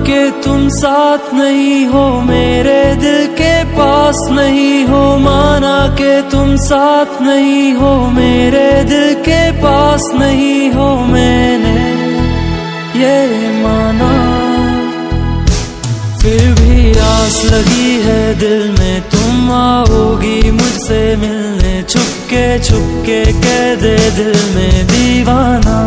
के तुम साथ नहीं हो, मेरे दिल के पास नहीं हो। माना के तुम साथ नहीं हो, मेरे दिल के पास नहीं हो। मैंने ये माना, फिर भी आस लगी है दिल में, तुम आओगी मुझसे मिलने। छुपके छुपके कह दे दिल में दीवाना।